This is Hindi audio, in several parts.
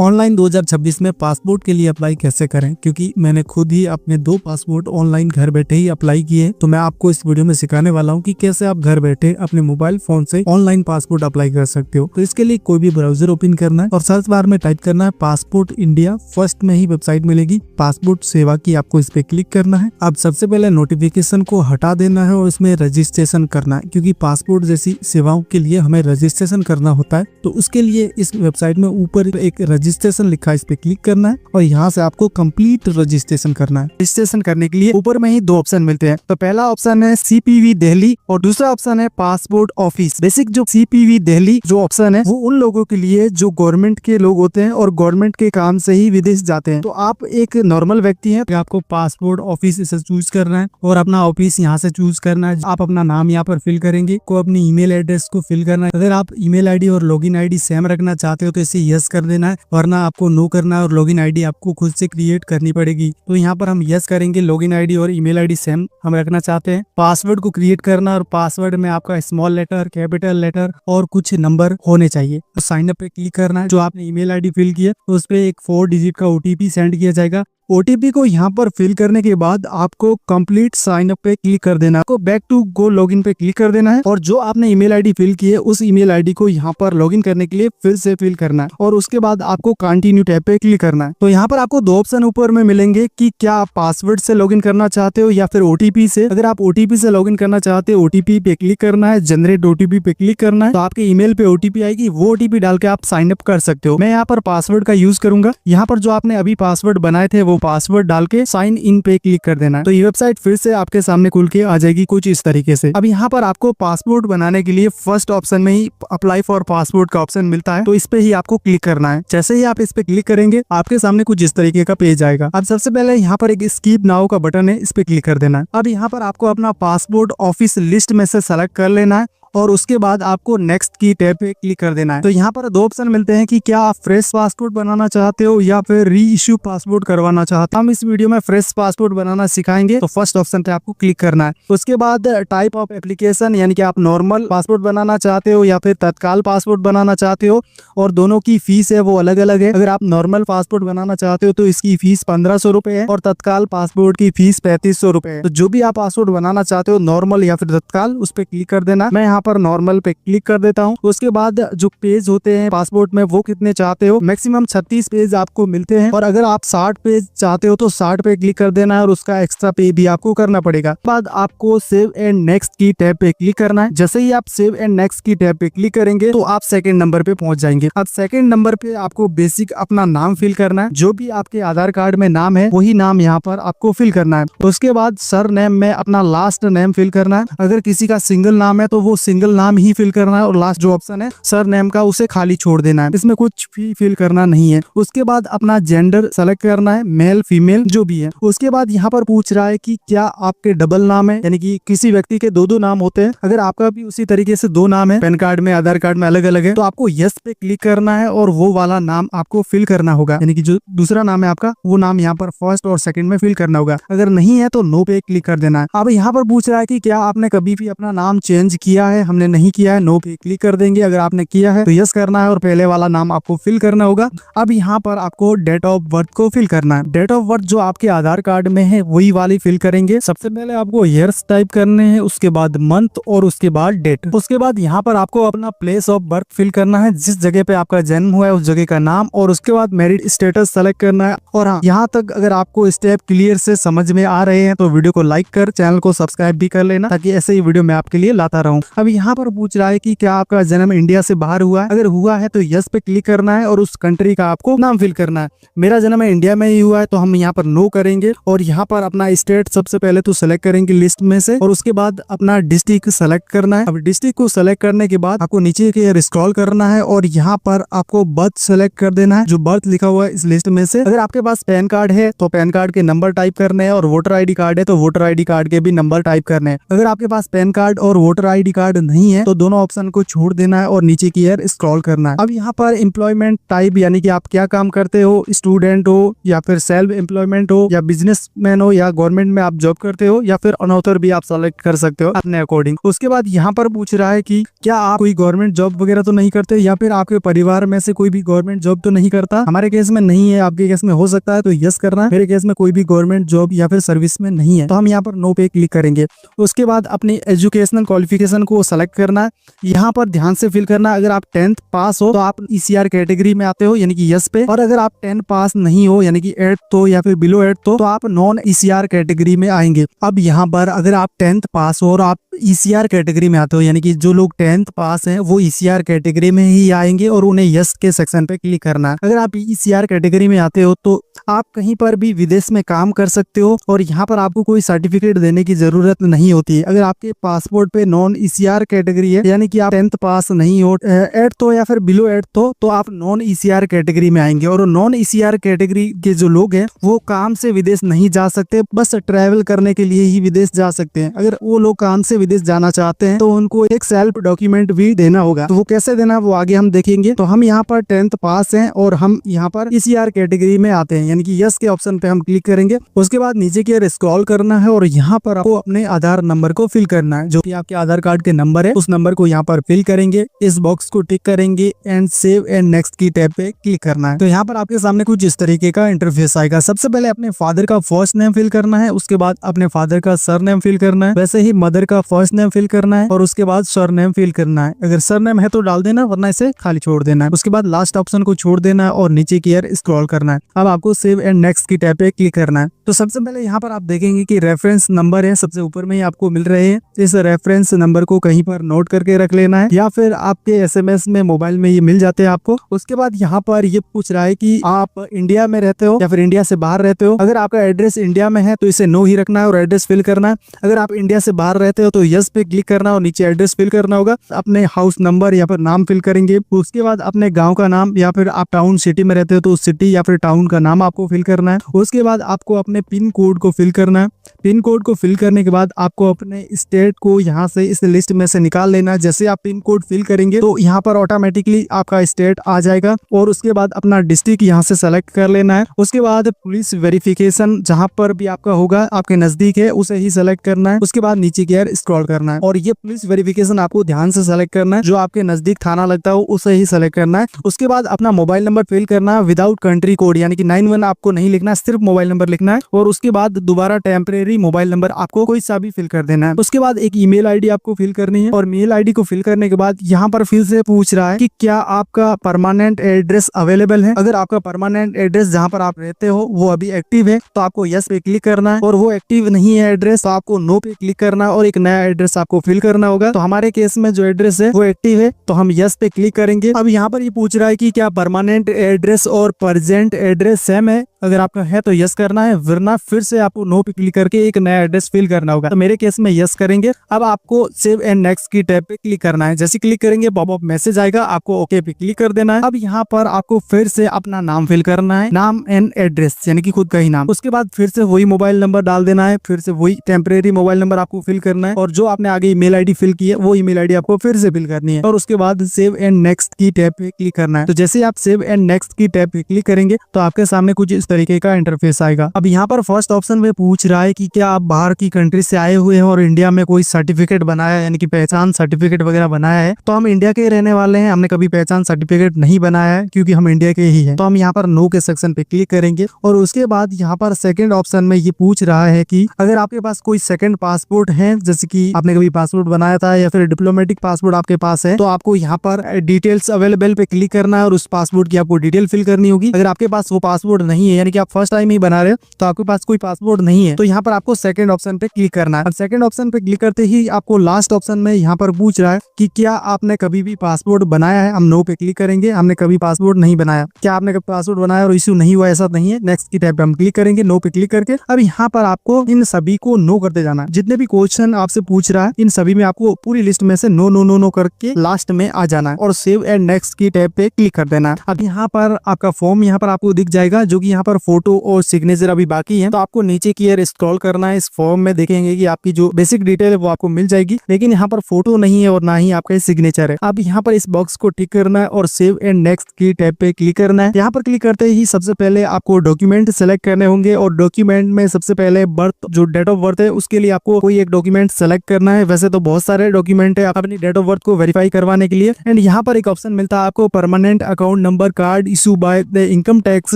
ऑनलाइन 2026 में पासपोर्ट के लिए अप्लाई कैसे करें, क्योंकि मैंने खुद ही अपने 2 पासपोर्ट ऑनलाइन घर बैठे ही अप्लाई किए। तो मैं आपको इस वीडियो में सिखाने वाला हूं कि कैसे आप घर बैठे अपने मोबाइल फोन से ऑनलाइन पासपोर्ट अप्लाई कर सकते हो। तो इसके लिए कोई भी ब्राउजर ओपन करना है और सर्च बार में टाइप करना है पासपोर्ट इंडिया। फर्स्ट में ही वेबसाइट मिलेगी पासपोर्ट सेवा की, आपको इस पे क्लिक करना है। अब सबसे पहले नोटिफिकेशन को हटा देना है और इसमें रजिस्ट्रेशन करना है, क्योंकि पासपोर्ट जैसी सेवाओं के लिए हमें रजिस्ट्रेशन करना होता है। तो उसके लिए इस वेबसाइट में ऊपर एक रजिस्ट्रेशन लिखा है, इस पे क्लिक करना है और यहाँ से आपको कंप्लीट रजिस्ट्रेशन करना है। रजिस्ट्रेशन करने के लिए ऊपर में ही 2 ऑप्शन मिलते हैं। तो पहला ऑप्शन है CPV दिल्ली और दूसरा ऑप्शन है पासपोर्ट ऑफिस। बेसिक जो CPV दिल्ली जो ऑप्शन है वो उन लोगों के लिए जो गवर्नमेंट के लोग होते हैं और गवर्नमेंट के काम से ही विदेश जाते हैं। तो आप एक नॉर्मल व्यक्ति हैं तो आपको पासपोर्ट ऑफिस इसे चूज करना है और अपना ऑफिस यहाँ से चूज करना है। आप अपना नाम यहाँ पर फिल करेंगे, को अपनी ईमेल एड्रेस को फिल करना है। अगर आप ईमेल आईडी और लॉगिन आईडी सेम रखना चाहते हो तो इसे यस कर देना है, वरना आपको नो करना है और लॉगिन आईडी आपको खुद से क्रिएट करनी पड़ेगी। तो यहाँ पर हम यस करेंगे, लॉगिन आईडी और ईमेल आईडी सेम हम रखना चाहते हैं। पासवर्ड को क्रिएट करना और पासवर्ड में आपका स्मॉल लेटर, कैपिटल लेटर और कुछ नंबर होने चाहिए। तो साइन अप पे क्लिक करना है। जो आपने ईमेल आईडी फिल किया तो उस पे एक 4 डिजिट का OTP सेंड किया जाएगा। OTP को यहाँ पर फिल करने के बाद आपको कंप्लीट साइन अप पे क्लिक कर देना है। आपको बैक टू गो लॉगिन पे क्लिक कर देना है और जो आपने ईमेल आईडी फिल की है उस ईमेल आईडी को यहाँ पर लॉगिन करने के लिए फिर से फिल करना है और उसके बाद आपको कंटिन्यू टैब पे क्लिक करना है। तो यहाँ पर आपको 2 ऑप्शन ऊपर में मिलेंगे कि क्या आप पासवर्ड से लॉगिन करना चाहते हो या फिर OTP से। अगर आप OTP से लॉगिन करना चाहते हो OTP पे क्लिक करना है, जनरेट OTP पे क्लिक करना है। तो आपके ईमेल पे OTP आएगी, वो OTP डाल के आप साइन अप कर सकते हो। मैं यहाँ पर पासवर्ड का यूज करूंगा। यहाँ पर जो आपने अभी पासवर्ड बनाए थे वो पासवर्ड डाल के साइन इन पे क्लिक कर देना है। तो ये वेबसाइट फिर से आपके सामने खुल के आ जाएगी कुछ इस तरीके से। अब यहाँ पर आपको पासपोर्ट बनाने के लिए फर्स्ट ऑप्शन में ही अप्लाई फॉर पासपोर्ट का ऑप्शन मिलता है, तो इस पे ही आपको क्लिक करना है। जैसे ही आप इस पे क्लिक करेंगे आपके सामने कुछ इस तरीके का पेज आएगा। अब सबसे पहले यहाँ पर एक स्किप नाउ का बटन है, इस पे क्लिक कर देना है। अब यहाँ पर आपको अपना पासपोर्ट ऑफिस लिस्ट में से सेलेक्ट कर लेना है और उसके बाद आपको नेक्स्ट की टैब पे क्लिक कर देना है। तो यहाँ पर 2 ऑप्शन मिलते हैं कि क्या आप फ्रेश पासपोर्ट बनाना चाहते हो या फिर री इश्यू पासपोर्ट करवाना चाहते हो। हम इस वीडियो में फ्रेश पासपोर्ट बनाना सिखाएंगे, तो फर्स्ट ऑप्शन पे आपको क्लिक करना है। उसके बाद टाइप ऑफ एप्लीकेशन, यानी कि आप नॉर्मल पासपोर्ट बनाना चाहते हो या फिर तत्काल पासपोर्ट बनाना चाहते हो, और दोनों की फीस है वो अलग अलग है। अगर आप नॉर्मल पासपोर्ट बनाना चाहते हो तो इसकी फीस 1500 रुपए है और तत्काल पासपोर्ट की फीस 3500 रुपए है। तो जो भी आप पासपोर्ट बनाना चाहते हो, नॉर्मल या फिर तत्काल, उस पर क्लिक कर देना। मैं पर नॉर्मल पे क्लिक कर देता हूँ। उसके बाद जो पेज होते हैं पासपोर्ट में वो कितने चाहते हो, मैक्सिमम 36 पेज आपको मिलते हैं और अगर आप 60 पेज चाहते हो तो 60 पे क्लिक कर देना है और उसका एक्स्ट्रा पे भी आपको करना पड़ेगा। बाद आपको सेव एंड नेक्स्ट की टैब पे क्लिक करना है। जैसे ही आप सेव एंड नेक्स्ट की टैब पे क्लिक करेंगे तो आप सेकंड नंबर पे पहुंच जाएंगे। अब सेकंड नंबर पे आपको बेसिक अपना नाम फिल करना है। जो भी आपके आधार कार्ड में नाम है वही नाम यहाँ पर आपको फिल करना है। उसके बाद सर नेम में अपना लास्ट नेम फिल करना है। अगर किसी का सिंगल नाम है तो वो सिंगल नाम ही फिल करना है और लास्ट जो ऑप्शन है सर नेम का उसे खाली छोड़ देना है, इसमें कुछ भी फिल करना नहीं है। उसके बाद अपना जेंडर सेलेक्ट करना है, मेल फीमेल जो भी है। उसके बाद यहाँ पर पूछ रहा है कि क्या आपके डबल नाम है, यानी कि किसी व्यक्ति के 2 नाम होते हैं। अगर आपका भी उसी तरीके से 2 नाम है, पैन कार्ड में आधार कार्ड में अलग अलग है, तो आपको यस पे क्लिक करना है और वो वाला नाम आपको फिल करना होगा, यानी कि जो दूसरा नाम है आपका वो नाम यहाँ पर फर्स्ट और सेकंड में फिल करना होगा। अगर नहीं है तो नो पे क्लिक कर देना है। अब यहाँ पर पूछ रहा है कि क्या आपने कभी भी अपना नाम चेंज किया है, हमने नहीं किया है, नो पे क्लिक कर देंगे। अगर आपने किया है तो यस करना है और पहले वाला नाम आपको फिल करना होगा। अब यहाँ पर आपको डेट ऑफ बर्थ को फिल करना है। डेट ऑफ बर्थ जो आपके आधार कार्ड में है वही वाली फिल करेंगे। सबसे पहले आपको ईयर्स टाइप करने हैं, उसके बाद मंथ और उसके बाद डेट। उसके बाद यहाँ पर आपको अपना प्लेस ऑफ बर्थ फिल करना है, जिस जगह पे आपका जन्म हुआ है उस जगह का नाम, और उसके बाद मैरिड स्टेटस सेलेक्ट करना है। और हाँ, यहाँ तक अगर आपको स्टेप क्लियर से समझ में आ रहे हैं तो वीडियो को लाइक कर चैनल को सब्सक्राइब भी कर लेना, ताकि ऐसे ही वीडियो मैं आपके लिए लाता रहूं। अब यहाँ पर पूछ रहा है कि क्या आपका जन्म इंडिया से बाहर हुआ है। अगर हुआ है तो यस पे क्लिक करना है और उस कंट्री का आपको नाम फिल करना है। मेरा जन्म इंडिया में ही हुआ है तो हम यहाँ पर नो करेंगे और यहाँ पर अपना स्टेट सबसे पहले तो सेलेक्ट करेंगे लिस्ट में से, और उसके बाद अपना डिस्ट्रिक्ट सेलेक्ट करना है। अब डिस्ट्रिक्ट को सेलेक्ट करने के बाद आपको नीचे की स्क्रॉल करना है और यहाँ पर आपको बर्थ सेलेक्ट कर देना है, जो बर्थ लिखा हुआ है इस लिस्ट में से। अगर आपके पास पैन कार्ड है तो पैन कार्ड के नंबर टाइप करने हैं और वोटर ID कार्ड है तो वोटर ID कार्ड के भी नंबर टाइप करने हैं। अगर आपके पास पैन कार्ड और वोटर ID कार्ड नहीं है तो दोनों ऑप्शन को छोड़ देना है और नीचे की ओर स्क्रॉल करना है। अब यहाँ पर एम्प्लॉयमेंट टाइप यानी कि आप क्या काम करते हो, स्टूडेंट हो या फिर सेल्फ एम्प्लॉयमेंट हो या बिजनेसमैन हो या गवर्नमेंट में आप जॉब करते हो या फिर अनऑथर भी आप सेलेक्ट कर सकते हो अपने अकॉर्डिंग। उसके बाद यहाँ पर पूछ रहा है कि क्या आप कोई गवर्नमेंट जॉब वगैरह तो नहीं करते या फिर आपके परिवार में से कोई भी गवर्नमेंट जॉब तो नहीं करता। हमारे केस में नहीं है, आपके केस में हो सकता है तो यस करना है। मेरे केस में कोई भी गवर्नमेंट जॉब या फिर सर्विस में नहीं है तो हम यहाँ पर नो पे क्लिक करेंगे। उसके बाद अपनी एजुकेशनल क्वालिफिकेशन को सेलेक्ट करना है। यहाँ पर ध्यान से फिल करना है। अगर आप 10th पास हो तो आप ECR कैटेगरी में आते हो यानी कि यस पे, और अगर आप 10 पास नहीं हो यानी कि 8th हो या फिर बिलो 8th हो तो आप नॉन ECR कैटेगरी में आएंगे। अब यहाँ पर अगर आप 10th पास हो और आप ECR कैटेगरी में आते हो यानी कि जो लोग 10th पास हैं वो ECR कैटेगरी में ही आएंगे और उन्हें यस के सेक्शन पे क्लिक करना है। अगर आप ECR कैटेगरी में आते हो तो आप कहीं पर भी विदेश में काम कर सकते हो और यहाँ पर आपको कोई सर्टिफिकेट देने की जरूरत नहीं होती है। अगर आपके पासपोर्ट पे नॉन ECR कैटेगरी है यानी कि आप 10th पास नहीं हो, 8th हो या फिर बिलो 8th हो तो आप नॉन ECR कैटेगरी में आएंगे। और नॉन ECR कैटेगरी के जो लोग हैं वो काम से विदेश नहीं जा सकते, बस ट्रैवल करने के लिए ही विदेश जा सकते हैं। अगर वो लोग काम से विदेश जाना चाहते हैं तो उनको एक सेल्फ डॉक्यूमेंट भी देना होगा, तो वो कैसे देना वो आगे हम देखेंगे। तो हम यहाँ पर 10th पास हैं और हम यहाँ पर ECR कैटेगरी में आते हैं यानी कि यस के ऑप्शन पे हम क्लिक करेंगे। उसके बाद नीचे की ओर स्क्रॉल करना है और यहाँ पर आपको अपने आधार नंबर को फिल करना है, जो कि आपके आधार कार्ड के नंबर है। उस नंबर को यहाँ पर फिल करेंगे, इस बॉक्स को टिक करेंगे एंड सेव एंड नेक्स्ट की टैब पे क्लिक करना है। तो यहाँ पर आपके सामने कुछ इस तरीके का इंटरफेस आएगा। सबसे पहले अपने फादर का फर्स्ट नेम फिल करना है, उसके बाद अपने फादर का सरनेम फिल करना है, वैसे ही मदर का फर्स्ट नेम फिल करना है और उसके बाद सरनेम फिल करना है। अगर सरनेम है तो डाल देना, वरना इसे खाली छोड़ देना है। उसके बाद लास्ट ऑप्शन को छोड़ देना है और नीचे की ओर स्क्रॉल करना है। अब आपको सेव एंड नेक्स्ट की टैब पे क्लिक करना है। तो सबसे पहले यहाँ पर आप देखेंगे कि रेफरेंस नंबर है सबसे ऊपर में ही आपको मिल रहे हैं। इस रेफरेंस नंबर को कहीं पर नोट करके रख लेना है या फिर आपके SMS में मोबाइल में ये मिल जाते हैं आपको। उसके बाद यहाँ पर ये पूछ रहा है कि आप इंडिया में रहते हो या फिर इंडिया से बाहर रहते हो। अगर आपका एड्रेस इंडिया में है तो इसे नो ही रखना है और एड्रेस फिल करना है। अगर आप इंडिया से बाहर रहते हो तो यस पे क्लिक करना और नीचे एड्रेस फिल करना होगा। अपने हाउस नंबर या फिर नाम फिल करेंगे। उसके बाद अपने गाँव का नाम या फिर आप टाउन सिटी में रहते हो तो उस सिटी या फिर टाउन का नाम आपको फिल करना है। उसके बाद आपको अपने पिन कोड को फिल करना है। पिन कोड को फिल करने के बाद आपको अपने स्टेट को यहाँ से इस लिस्ट में से निकाल लेना है। जैसे आप पिन कोड फिल करेंगे तो यहाँ पर ऑटोमेटिकली आपका स्टेट आ जाएगा और उसके बाद अपना डिस्ट्रिक्ट यहाँ से सेलेक्ट कर लेना है। उसके बाद पुलिस वेरिफिकेशन जहाँ पर भी आपका होगा आपके नजदीक है उसे ही सेलेक्ट करना है। उसके बाद नीचे की ओर स्क्रॉल करना है और ये पुलिस वेरिफिकेशन आपको ध्यान से सेलेक्ट करना है। जो आपके नजदीक थाना लगता हो उसे ही सेलेक्ट करना है। उसके बाद अपना मोबाइल नंबर फिल करना है विदाउट कंट्री कोड यानी कि 91 आपको नहीं लिखना है, सिर्फ मोबाइल नंबर लिखना है। और उसके बाद दोबारा टेम्परेरी मोबाइल नंबर आपको कोई सा भी फिल कर देना है। उसके बाद एक ईमेल आईडी आपको फिल करनी है और मेल आईडी को फिल करने के बाद यहाँ पर फिर से पूछ रहा है कि क्या आपका परमानेंट एड्रेस अवेलेबल है। अगर आपका परमानेंट एड्रेस जहाँ पर आप रहते हो वो अभी एक्टिव है तो आपको यस पे क्लिक करना है और वो एक्टिव नहीं है एड्रेस तो आपको नो पे क्लिक करना है और एक नया एड्रेस आपको फिल करना होगा। तो हमारे केस में जो एड्रेस है वो एक्टिव है तो हम यस पे क्लिक करेंगे। अब यहाँ पर ये पूछ रहा है कि क्या परमानेंट एड्रेस और प्रेजेंट एड्रेस सेम है। अगर आपका है तो यस करना है, वरना फिर से आपको नो पे क्लिक करके एक नया एड्रेस फिल करना होगा। तो मेरे केस में यस करेंगे। अब आपको सेव एंड नेक्स्ट की टैब पे क्लिक करना है। जैसे क्लिक करेंगे पॉपअप मैसेज आएगा, आपको ओके पे क्लिक कर देना है। अब यहाँ पर आपको फिर से अपना नाम फिल करना है, नाम एंड एड्रेस यानी कि खुद का ही नाम। उसके बाद फिर से वही मोबाइल नंबर डाल देना है, फिर से वही टेम्परेरी मोबाइल नंबर आपको फिल करना है और जो आपने आगे ईमेल आईडी फिल की है वो ईमेल आईडी आपको फिर से फिल करनी है और उसके बाद सेव एंड नेक्स्ट की टैब पे क्लिक करना है। तो जैसे आप सेव एंड नेक्स्ट की टैब पे क्लिक करेंगे तो आपके सामने कुछ इस तरीके का इंटरफेस आएगा। अब यहाँ पर फर्स्ट ऑप्शन में पूछ रहा है कि क्या आप बाहर की कंट्री से आए हुए हैं और इंडिया में कोई सर्टिफिकेट बनाया यानी कि पहचान सर्टिफिकेट वगैरह बनाया है। तो हम इंडिया के रहने वाले हैं, हमने कभी पहचान सर्टिफिकेट नहीं बनाया है क्योंकि हम इंडिया के ही हैं। तो हम यहाँ पर नो के सेक्शन पे क्लिक करेंगे और उसके बाद यहाँ पर सेकंड ऑप्शन में ये पूछ रहा है कि अगर आपके पास कोई सेकंड पासपोर्ट है, जैसे कि आपने कभी पासपोर्ट बनाया था या फिर डिप्लोमेटिक पासपोर्ट आपके पास है, तो आपको यहाँ पर डिटेल्स अवेलेबल पे क्लिक करना है और उस पासपोर्ट की आपको डिटेल फिल करनी होगी। अगर आपके पास वो पासपोर्ट नहीं है यानी कि आप फर्स्ट टाइम ही बना रहे हो तो आपके पास कोई पासपोर्ट नहीं है तो यहाँ पर आपको सेकंड ऑप्शन पे क्लिक करना है। अब सेकंड ऑप्शन पे क्लिक करते ही आपको लास्ट ऑप्शन में यहाँ पर पूछ रहा है कि क्या आपने कभी भी पासपोर्ट बनाया है। हम नो पे क्लिक करेंगे, हमने कभी पासपोर्ट नहीं बनाया। क्या आपने कभी पासपोर्ट बनाया और इश्यू नहीं हुआ, ऐसा नहीं है। नेक्स्ट की टैब पे हम क्लिक करेंगे, नो पे क्लिक करके। अब यहाँ पर आपको इन सभी को नो करते जाना है। जितने भी क्वेश्चन आपसे पूछ रहा है इन सभी में आपको पूरी लिस्ट में से नो नो नो नो करके लास्ट में आ जाना है और सेव एंड नेक्स्ट की टैब पे क्लिक कर देना है। अब यहाँ पर आपका फॉर्म यहाँ पर आपको दिख जाएगा जो कि यहाँ पर फोटो और सिग्नेचर अभी बाकी है। तो आपको नीचे की ओर स्क्रॉल स्क्रॉल करना है। इस फॉर्म में देखेंगे कि आपकी जो बेसिक डिटेल है वो आपको मिल जाएगी, लेकिन यहाँ पर फोटो नहीं है और ना ही आपका सिग्नेचर है। अब यहाँ पर इस बॉक्स को टिक करना है और सेव एंड नेक्स्ट की टैब पे क्लिक करना है। यहाँ पर क्लिक करते ही सबसे पहले आपको डॉक्यूमेंट सेलेक्ट करने होंगे और डॉक्यूमेंट में सबसे पहले बर्थ, जो डेट ऑफ बर्थ है उसके लिए आपको कोई एक डॉक्यूमेंट सेलेक्ट करना है। वैसे तो बहुत सारे डॉक्यूमेंट है अपनी डेट ऑफ बर्थ को वेरीफाई करवाने के लिए। एंड यहाँ पर एक ऑप्शन मिलता है आपको permanent account number card issue by the income tax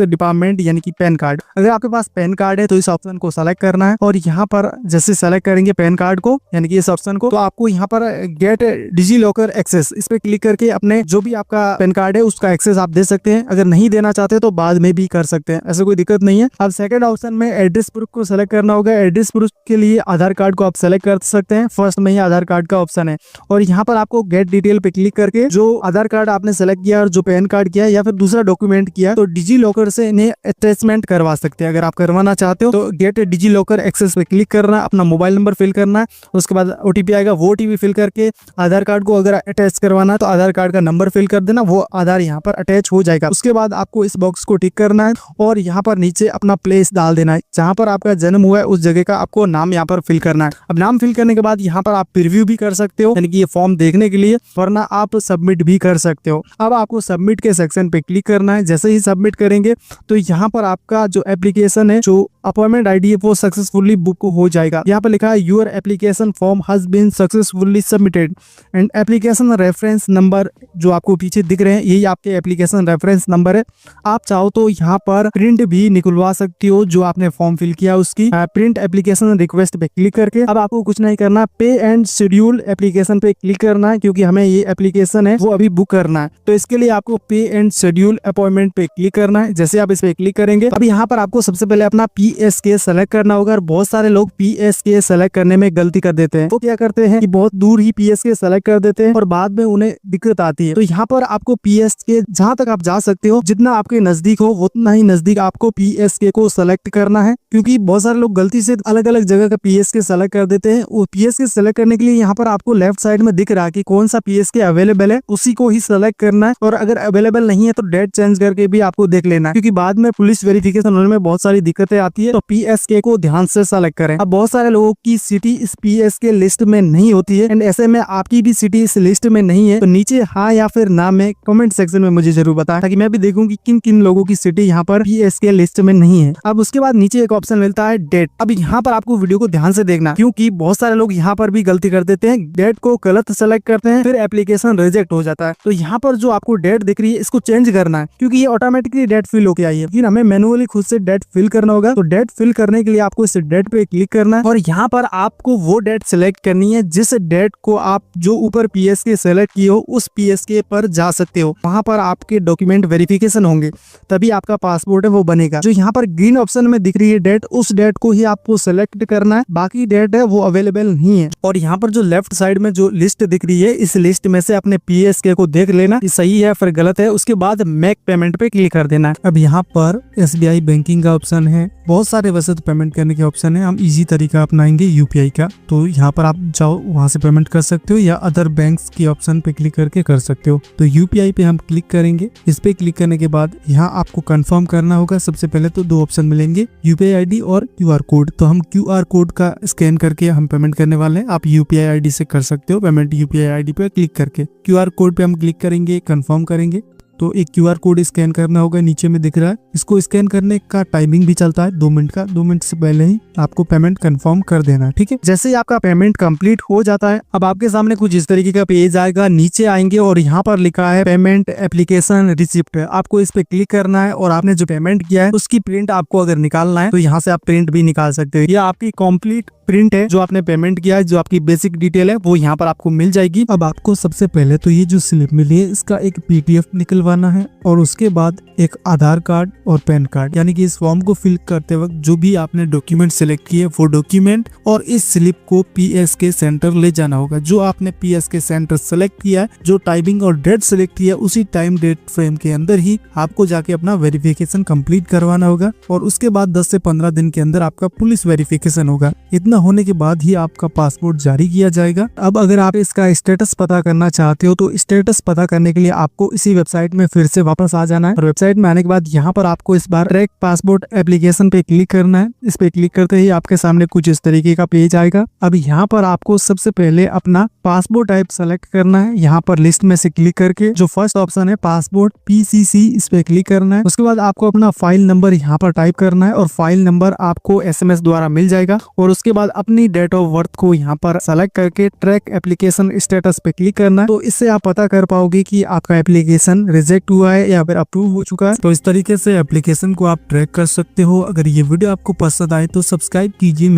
department, यानी कि पैन कार्ड। अगर आपके पास पैन कार्ड है तो इस ऑप्शन को सेलेक्ट करना है और यहाँ पर जैसे सेलेक्ट करेंगे पैन कार्ड को, यानी कि इस ऑप्शन को, तो आपको यहाँ पर गेट डिजी लॉकर एक्सेस, इस पे क्लिक करके अपने जो भी आपका पैन कार्ड है उसका एक्सेस आप दे सकते हैं। अगर नहीं देना चाहते तो बाद में भी कर सकते हैं, ऐसा कोई दिक्कत नहीं है। अब सेकंड ऑप्शन में एड्रेस प्रूफ को सेलेक्ट करना होगा। एड्रेस प्रूफ के लिए आधार कार्ड को आप सेलेक्ट कर सकते हैं, फर्स्ट में ही आधार कार्ड का ऑप्शन है। और यहाँ पर आपको गेट डिटेल पे क्लिक करके जो आधार कार्ड आपने सेलेक्ट किया और जो पैन कार्ड किया या फिर दूसरा डॉक्यूमेंट किया तो डिजी लॉकर से इन्हें अटैचमेंट करवा सकते हैं। अगर आप करवाना चाहते हो तो गेट डिजी लॉकर एक्सेस पे क्लिक करना, अपना मोबाइल नंबर फिल करना है, उसके बाद ओटीपी आएगा, वो ओटीपी फिल करके आधार कार्ड को अगर अटैच करवाना है तो आधार कार्ड का नंबर फिल कर देना, वो आधार यहाँ पर अटैच हो जाएगा। उसके बाद आपको इस बॉक्स को टिक करना है और यहाँ पर नीचे अपना प्लेस डाल देना है, जहाँ पर आपका जन्म हुआ है उस जगह का आपको नाम यहाँ पर फिल करना है। अब नाम फिल करने के बाद यहाँ पर आप प्रीव्यू भी कर सकते हो, यानी कि ये फॉर्म देखने के लिए, वरना आप सबमिट भी कर सकते हो। अब आपको सबमिट के सेक्शन पे क्लिक करना है। जैसे ही सबमिट करेंगे तो यहाँ पर आपका जो एप्लीकेशन है, जो अपॉइंटमेंट आईडी है, वो सक्सेसफुली बुक हो जाएगा। यहाँ पर लिखा है your application form has been successfully submitted and application reference number जो आपको पीछे दिख रहे हैं यही आपके एप्लीकेशन रेफरेंस नंबर है। आप चाहो तो यहाँ पर प्रिंट भी निकलवा सकती हो जो आपने फॉर्म फिल किया उसकी। प्रिंट एप्लीकेशन रिक्वेस्ट पे क्लिक करके अब आपको कुछ नहीं करना, पे एंड शेड्यूल एप्लीकेशन पे क्लिक करना है, क्योंकि हमें ये एप्लीकेशन है वो अभी बुक करना है। तो इसके लिए आपको पे एंड शेड्यूल अपॉइंटमेंट पे क्लिक करना है। जैसे आप इस पे क्लिक करेंगे अब यहाँ पर आपको सबसे पहले अपना PSK सेलेक्ट करना होगा। और बहुत सारे लोग PSK सेलेक्ट करने में गलती कर देते हैं। वो क्या करते हैं कि बहुत दूर ही PSK सेलेक्ट कर देते हैं और बाद में उन्हें दिक्कत आती है। तो यहाँ पर आपको PSK जहाँ तक आप जा सकते हो, जितना आपके नजदीक हो उतना ही नजदीक आपको PSK को सेलेक्ट करना है, क्योंकि बहुत सारे लोग गलती से अलग अलग जगह का PSK सेलेक्ट कर देते हैं। वो PSK सेलेक्ट करने के लिए यहाँ पर आपको लेफ्ट साइड में दिख रहा है कि कौन सा PSK अवेलेबल है, उसी को ही सेलेक्ट करना है। और अगर अवेलेबल नहीं है तो डेट चेंज करके भी आपको देख लेना है, क्योंकि बाद में पुलिस वेरिफिकेशन होने में बहुत सारी दिक्कतें आती है। तो PSK को ध्यान से सेलेक्ट करें। अब बहुत सारे लोगों की सिटी इस PSK लिस्ट में नहीं होती है, एंड ऐसे में आपकी भी सिटी इस लिस्ट में नहीं है तो नीचे हाँ या फिर ना में कमेंट सेक्शन में मुझे जरूर बताएं, ताकि मैं भी देखूं कि किन किन लोगों की सिटी यहाँ पर PSK लिस्ट में नहीं है। अब उसके बाद नीचे एक ऑप्शन मिलता है डेट। अब यहाँ पर आपको वीडियो को ध्यान से देखना, क्योंकि बहुत सारे लोग यहाँ पर भी गलती कर देते हैं, डेट को गलत सेलेक्ट करते हैं, फिर एप्लीकेशन रिजेक्ट हो जाता है। तो यहाँ पर जो आपको डेट दिख रही है इसको चेंज करना है, क्योंकि ये ऑटोमेटिकली डेट फिल होके आई है, लेकिन हमें मैनुअली खुद से डेट फिल करना होगा। तो डेट फिल करने के लिए आपको इस डेट पे क्लिक करना है और यहाँ पर आपको वो डेट सिलेक्ट करनी है जिस डेट को आप जो ऊपर PSK सेलेक्ट किए हो उस PSK पर जा सकते हो। वहां पर आपके डॉक्यूमेंट वेरिफिकेशन होंगे, तभी आपका पासपोर्ट है वो बनेगा। जो यहाँ पर ग्रीन ऑप्शन में दिख रही है डेट, उस डेट को ही आपको सेलेक्ट करना है, बाकी डेट है वो अवेलेबल नहीं है। और यहाँ पर जो लेफ्ट साइड में जो लिस्ट दिख रही है, इस लिस्ट में से अपने PSK को देख लेना कि सही है फिर गलत है, उसके बाद मेक पेमेंट पे क्लिक कर देना है। अब यहाँ पर SBI बैंकिंग का ऑप्शन है, बहुत सारे वैसे तो पेमेंट करने के ऑप्शन है, हम इजी तरीका अपनाएंगे UPI का। तो यहाँ पर आप जाओ वहां से पेमेंट कर सकते हो या अदर बैंक्स की ऑप्शन पे क्लिक करके कर सकते हो। तो UPI पे हम क्लिक करेंगे। इस पे क्लिक करने के बाद यहाँ आपको कंफर्म करना होगा। सबसे पहले तो दो ऑप्शन मिलेंगे, UPI ID और QR कोड। तो हम QR कोड का स्कैन करके हम पेमेंट करने वाले हैं। आप UPI ID से कर सकते हो पेमेंट, UPI ID पे क्लिक करके। QR कोड पे हम क्लिक करेंगे, कंफर्म करेंगे। तो एक QR कोड स्कैन करना होगा, नीचे में दिख रहा है। इसको स्कैन करने का टाइमिंग भी चलता है 2 मिनट का। 2 मिनट से पहले ही आपको पेमेंट कंफर्म कर देना है, ठीक है। जैसे ही आपका पेमेंट कंप्लीट हो जाता है, अब आपके सामने कुछ इस तरीके का पेज आएगा। नीचे आएंगे और यहाँ पर लिखा है पेमेंट एप्लीकेशन रिसिप्ट। आपको इस पे क्लिक करना है और आपने जो पेमेंट किया है उसकी प्रिंट आपको अगर निकालना है तो यहाँ से आप प्रिंट भी निकाल सकते हो। यह आपकी कंप्लीट प्रिंट है, जो आपने पेमेंट किया है, जो आपकी बेसिक डिटेल है वो यहाँ पर आपको मिल जाएगी। अब आपको सबसे पहले तो ये जो स्लिप मिली है इसका एक PDF निकलवाना है और उसके बाद एक आधार कार्ड और पैन कार्ड, यानी कि इस फॉर्म को फिल करते वक्त जो भी आपने डॉक्यूमेंट सिलेक्ट किए वो डॉक्यूमेंट और इस स्लिप को PSK सेंटर ले जाना होगा। जो आपने PSK सेंटर सेलेक्ट किया है, जो टाइमिंग और डेट सिलेक्ट किया है, उसी टाइम डेट फ्रेम के अंदर ही आपको जाके अपना वेरिफिकेशन कंप्लीट करवाना होगा और उसके बाद 10 से 15 दिन के अंदर आपका पुलिस वेरिफिकेशन होगा। इतना होने के बाद ही आपका पासपोर्ट जारी किया जाएगा। अब अगर आप इसका स्टेटस पता करना चाहते हो तो स्टेटस पता करने के लिए आपको इसी वेबसाइट में फिर से वापस आ जाना है और वेबसाइट में आने के बाद यहाँ पर आपको इस बार ट्रैक पासपोर्ट एप्लीकेशन पे क्लिक करना है। इस पे क्लिक करते ही आपके सामने कुछ इस तरीके का पेज आएगा। अब यहाँ पर आपको सबसे पहले अपना पासपोर्ट टाइप सेलेक्ट करना है। यहाँ पर लिस्ट में से क्लिक करके जो फर्स्ट ऑप्शन है पासपोर्ट PCC, इस पे क्लिक करना है। उसके बाद आपको अपना फाइल नंबर यहाँ पर टाइप करना है और फाइल नंबर आपको SMS द्वारा मिल जाएगा। और उसके बाद अपनी डेट ऑफ बर्थ को यहाँ पर सेलेक्ट करके ट्रैक एप्लीकेशन स्टेटस पे क्लिक करना है। तो इससे आप पता कर पाओगे कि आपका एप्लीकेशन रिजेक्ट हुआ है या फिर अप्रूव हो चुका है। तो इस तरीके से एप्लीकेशन को आप ट्रैक कर सकते हो। अगर ये वीडियो आपको पसंद आए तो सब्सक्राइब कीजिए।